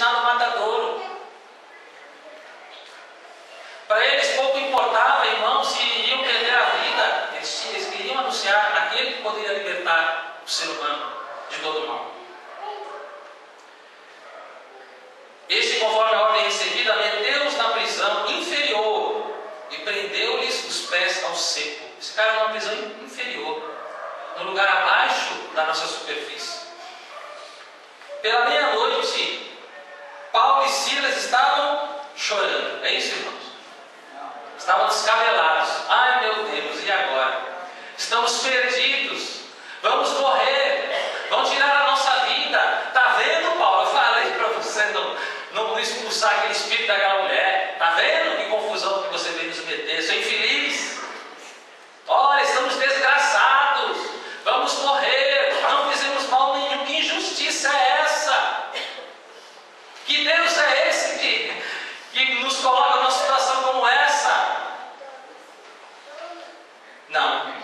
destinado ao matadouro. Para eles pouco importava, irmãos, se iriam perder a vida. Eles queriam anunciar aquele que poderia libertar o ser humano de todo mal. Este, conforme a ordem recebida, meteu-os na prisão inferior e prendeu-lhes os pés ao seco. Esse cara era uma prisão inferior, no lugar abaixo da nossa superfície. Pela meia-noite, Paulo e Silas estavam chorando. É isso, irmãos? Estavam descabelados. Ai, meu Deus, e agora? Estamos perdidos. Vamos morrer. Vão tirar a nossa vida. Está vendo, Paulo? Eu falei para você não expulsar aquele espírito daquela mulher. Está vendo que confusão que você veio nos meter? Sou infeliz. Olha, estamos desgraçados. Vamos morrer. Não fizemos mal nenhum. Que injustiça é essa? Que Deus é esse que nos coloca numa situação como essa? Não.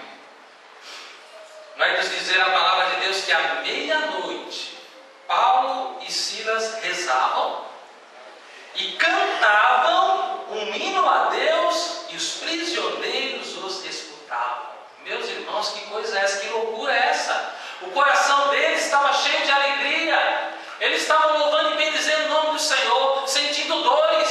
Vai nos dizer a palavra de Deus que à meia-noite Paulo e Silas rezavam e cantavam um hino a Deus e os prisioneiros os escutavam. Meus irmãos, que coisa é essa? Que loucura é essa? O coração deles estava cheio de alegria. Eles estavam louvando e bendizendo o nome do Senhor, sentindo dores,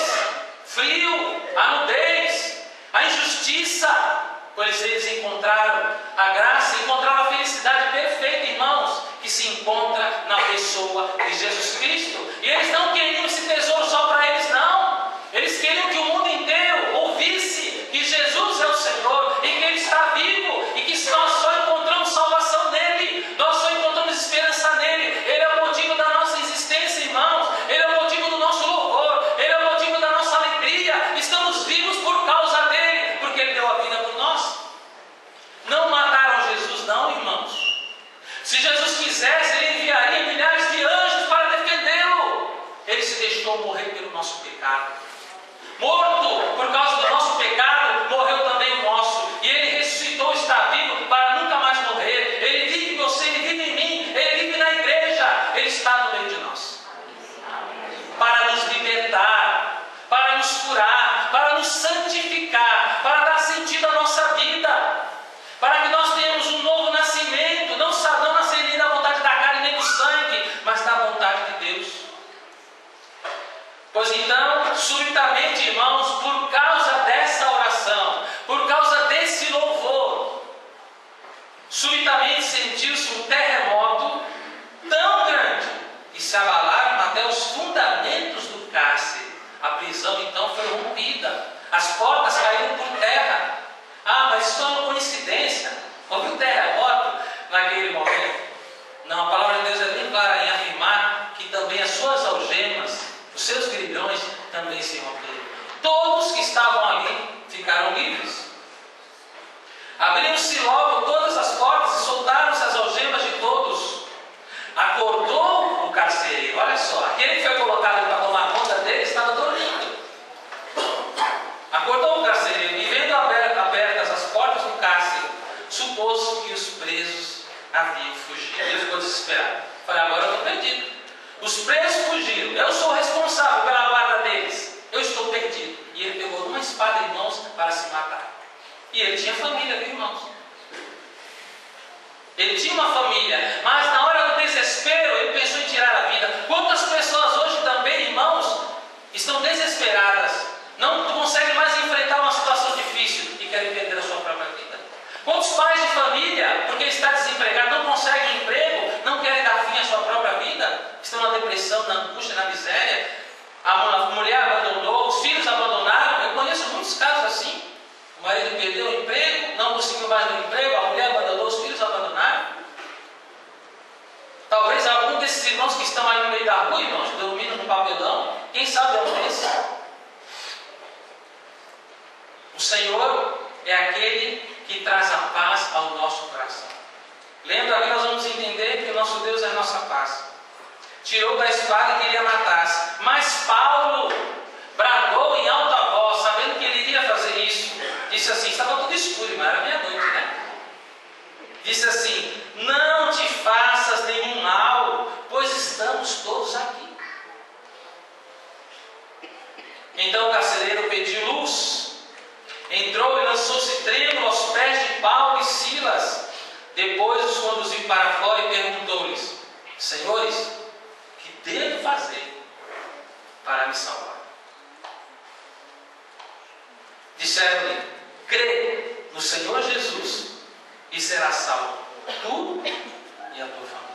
frio, a nudez, a injustiça. Pois eles encontraram a graça, encontraram a felicidade perfeita, irmãos, que se encontra na pessoa de Jesus Cristo. E eles não queriam esse tesouro só para eles, não. Eles queriam que o mundo inteiro ouvisse que Jesus é o Senhor e que Ele está vivo e que nós só encontramos salvação nele, nós só encontramos esperança nele. Ele é o motivo da nossa existência, irmãos. Ele é o motivo do nosso louvor. Ele é o motivo da nossa alegria. Estamos vivos por causa dele, porque Ele deu a vida por nós. Não mataram Jesus, não, irmãos. Se Jesus quisesse, Ele enviaria milhares de anjos para defendê-lo. Ele se deixou morrer pelo nosso pecado. Morto por causa do nosso pecado, morreu também o nosso. E Ele ressuscitou, está vivo para nunca mais morrer. Ele vive em você, Ele vive em mim, Ele vive na igreja. Ele está no meio de nós. Para nos libertar, para nos curar, para nos santificar, para dar sentido à nossa vida. Para que nós tenhamos um novo nascimento, não nascer nem da vontade da carne nem do sangue, mas da vontade de Deus. Pois então, subitamente, irmãos, por causa dessa oração, por causa desse louvor, subitamente sentiu-se um terremoto tão grande que se abalaram até os fundamentos do cárcere. A prisão então foi rompida, as portas caíram por terra. Ah, mas isso é uma coincidência. Houve um terremoto naquele momento. Não, a palavra de Deus é bem clara em afirmar que também as suas algemas, os seus grilhões também se romperam. Todos que estavam ali ficaram livres. Abriram-se logo todas as portas e soltaram-se as algemas de todos. Acordou o carcereiro. Olha só, aquele que foi colocado para tomar conta dele estava dormindo. Acordou o carcereiro e, vendo abertas as portas do cárcere, supôs que os presos haviam fugido. Ele ficou desesperado. Falei, agora eu estou perdido. Os presos fugiram. Eu sou responsável pela guarda deles. Eu estou perdido. E ele pegou uma espada em mãos para se matar. E ele tinha família, viu, irmãos? Ele tinha uma família, mas na hora do desespero ele pensou em tirar a vida. Quantas pessoas hoje também, irmãos, estão desesperadas, não conseguem mais enfrentar uma situação difícil e querem perder a sua própria vida? Quantos pais de família, porque está desempregado, não conseguem emprego, não querem dar fim à sua própria vida, estão na depressão, na angústia, na miséria? A mulher abandonou, os filhos abandonaram. Eu conheço muitos casos assim. O marido perdeu o emprego, não conseguiu mais no emprego, a mulher abandonou, os filhos abandonaram. Talvez algum desses irmãos que estão aí no meio da rua, irmãos, dormindo no papelão, quem sabe é um desses. O Senhor é aquele que traz a paz ao nosso coração. Lembra que nós vamos entender que o nosso Deus é a nossa paz. Tirou da espada e queria matar-se. Mas Paulo bradou em alta voz, sabendo que ele iria fazer isso. Disse assim, estava tudo escuro, mas era meia-noite, né? Disse assim, não te faças nenhum mal, pois estamos todos aqui. Então o carcereiro pediu luz, entrou e lançou-se trêmulo aos pés de Paulo e Silas. Depois os conduziu para fora e perguntou-lhes: Senhores, que devo fazer para me salvar? Disseram-lhe: crê no Senhor Jesus e serás salvo, tu e a tua família.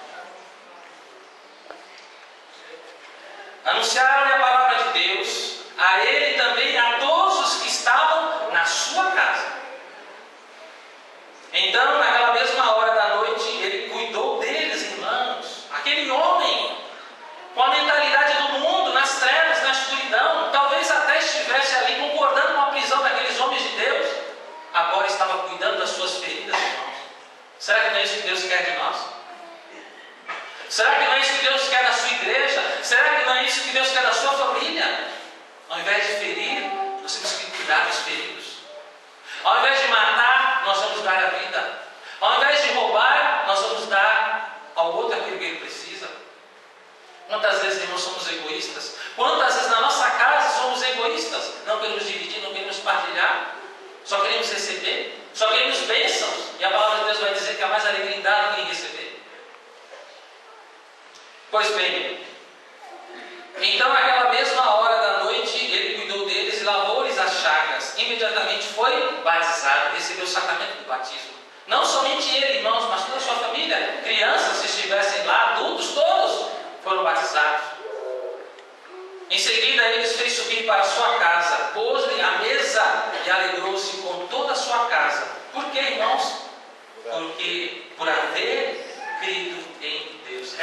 Anunciaram-lhe a palavra de Deus, a ele também e a todos os que estavam na sua casa. Então, naquela mesma hora da noite, ele cuidou deles, irmãos. Aquele homem, com a mentalidade do mundo, nas trevas, na escuridão, talvez até estivesse ali concordando com a prisão daqueles homens de Deus, agora estava cuidando das suas feridas, irmãos. Será que não é isso que Deus quer de nós? Será que não é isso que Deus quer da sua igreja? Será que não é isso que Deus quer da sua família? Ao invés de ferir, nós temos que cuidar dos feridos. Ao invés de matar, nós vamos dar a vida. Ao invés de roubar, nós vamos dar ao outro aquilo que ele precisa. Quantas vezes, irmãos, somos egoístas? Quantas vezes na nossa casa somos egoístas? Não queremos dividir, não queremos partilhar. Só queremos receber. Só queremos bênçãos. E a palavra de Deus vai dizer que há mais alegria em dar do que em receber. Pois bem, então naquela mesma hora da noite, ele cuidou deles e lavou-lhes as chagas. Imediatamente foi batizado, recebeu o sacramento do batismo. Não somente ele, irmãos, mas toda a sua família, crianças, se estivessem lá, adultos, todos foram batizados. Em seguida, ele os fez subir para a sua casa, pôs-lhe a mesa e alegrou-se com toda a sua casa. Por quê, irmãos? Porque por haver crido em Deus.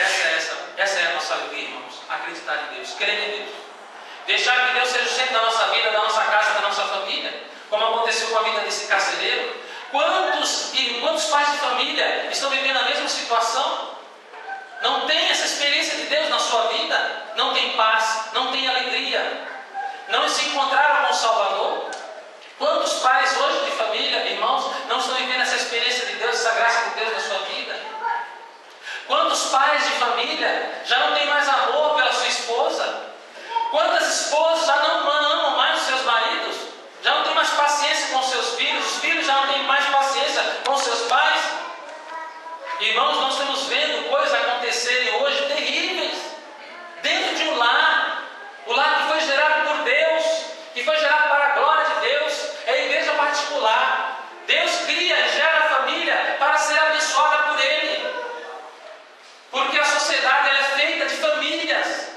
Essa é a nossa alegria, irmãos. Acreditar em Deus, crer em Deus. Deixar que Deus seja o centro da nossa vida, da nossa casa, da nossa família. Como aconteceu com a vida desse carcereiro. Quantos pais de família estão vivendo a mesma situação? Não tem essa experiência de Deus na sua vida. Não tem paz, não tem alegria. Não se encontraram com o Salvador. Quantos pais hoje de família, irmãos, não estão vivendo essa experiência de Deus, essa graça de Deus na sua vida? Quantos pais de família já não têm mais amor pela sua esposa? Quantas esposas já não amam mais os seus maridos? Já não têm mais paciência com os seus filhos? Os filhos já não têm mais paciência com os seus pais? Irmãos, nós estamos vendo coisas acontecerem hoje terríveis dentro de um lar. O lar que foi gerado por Deus, que foi gerado para a glória de Deus, é a igreja particular. Deus cria e gera a família para ser abençoada por Ele. Porque a sociedade ela é feita de famílias.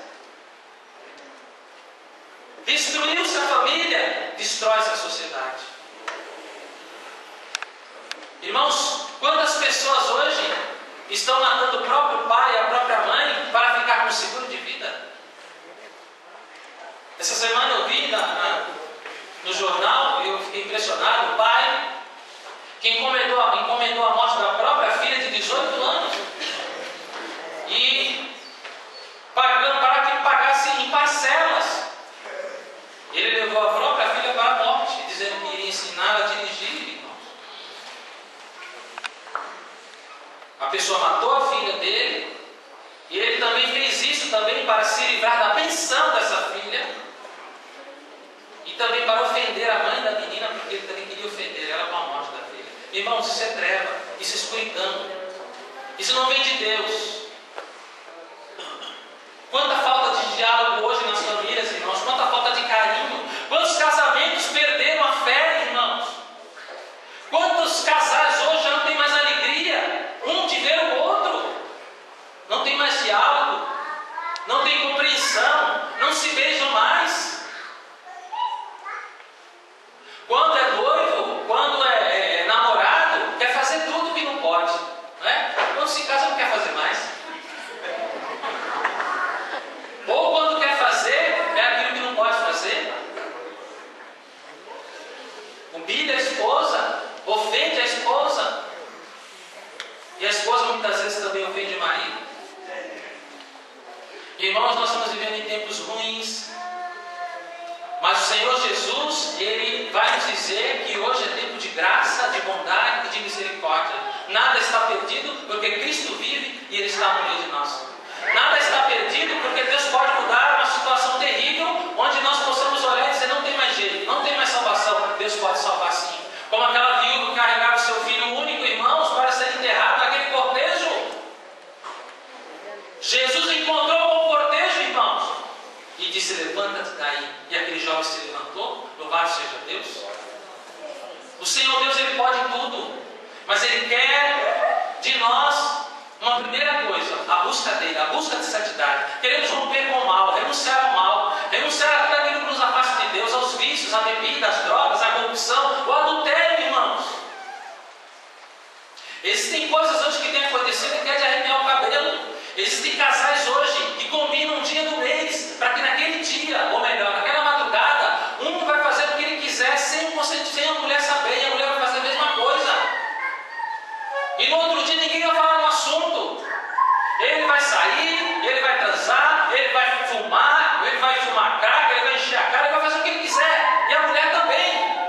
Destruiu-se a família, destrói-se a sociedade. Irmãos, quantas pessoas hoje estão matando o próprio pai e a própria mãe para ficar com seguro de vida? Essa semana eu vi no jornal, eu fiquei impressionado, o pai que encomendou a morte da própria filha de 18 anos. E pagando para que ele pagasse em parcelas. Ele levou a própria filha para a morte, dizendo que iria ensiná-la a dirigir, irmãos. A pessoa matou a filha dele, e ele também fez isso também para se livrar da pensão dessa filha, e também para ofender a mãe da menina, porque ele também queria ofender ela com a morte da filha. Irmãos, isso é treva, isso é escuridão. Isso não vem de Deus. Quanta falta de diálogo hoje nas famílias, irmãos. Quanta falta de carinho. Quantos casamentos perderam a fé, irmãos. Quantos casais hoje já não têm mais alegria um de ver o outro. Não tem mais diálogo. Não tem compreensão. Não se beijam mais. Quando é noivo, quando é namorado, quer fazer tudo que não pode. Não é? Quando se casa não quer fazer mais. Ou quando quer fazer, é aquilo que não pode fazer. Humilha a esposa, ofende a esposa. E a esposa muitas vezes também ofende o marido. Irmãos, nós estamos vivendo em tempos ruins. Mas o Senhor Jesus, Ele vai nos dizer que hoje é tempo de graça, de bondade e de misericórdia. Nada está perdido porque Cristo vive e Ele está no meio de nós. Nada está perdido porque Deus pode mudar uma situação terrível onde nós possamos olhar e dizer: disse: levanta-te daí. E aquele jovem se levantou. Louvado seja Deus. O Senhor Deus, Ele pode tudo, mas Ele quer de nós uma primeira coisa: a busca dele, a busca de santidade. Queremos romper com o mal, renunciar ao mal, renunciar a tudo aquilo que nos afasta de Deus, aos vícios, à bebida, às drogas, à corrupção, o adultério, irmãos. Existem coisas hoje que têm acontecido que quer de arrepiar o cabelo. Existem casais hoje que combinam um dia do mês para que naquele dia, ou melhor, naquela madrugada, um vai fazer o que ele quiser sem o consentimento, sem a mulher saber, e a mulher vai fazer a mesma coisa. E no outro dia ninguém vai falar no assunto. Ele vai sair, ele vai transar, ele vai fumar crack, ele vai encher a cara, ele vai fazer o que ele quiser. E a mulher também.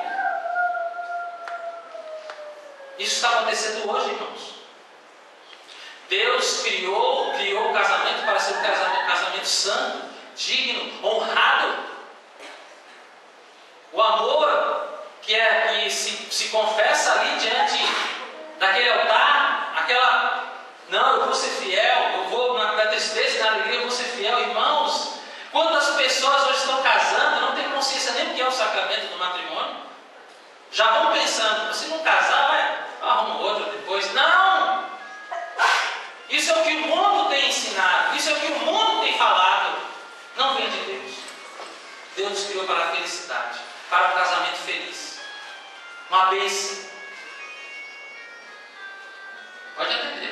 Isso está acontecendo hoje, irmãos. Deus criou o casamento para ser um casamento santo, digno, honrado. O amor que se confessa ali diante daquele altar, não, eu vou ser fiel, eu vou na tristeza e na alegria, eu vou ser fiel. Irmãos, quantas pessoas hoje estão casando, não têm consciência nem do que é o sacramento do matrimônio? Já vão pensando: se não casar, arruma outro depois. Não! Isso é o que o mundo tem ensinado, isso é o que o mundo tem falado. Não vem de Deus. Deus nos criou para a felicidade, para um casamento feliz, uma bênção. Pode atender.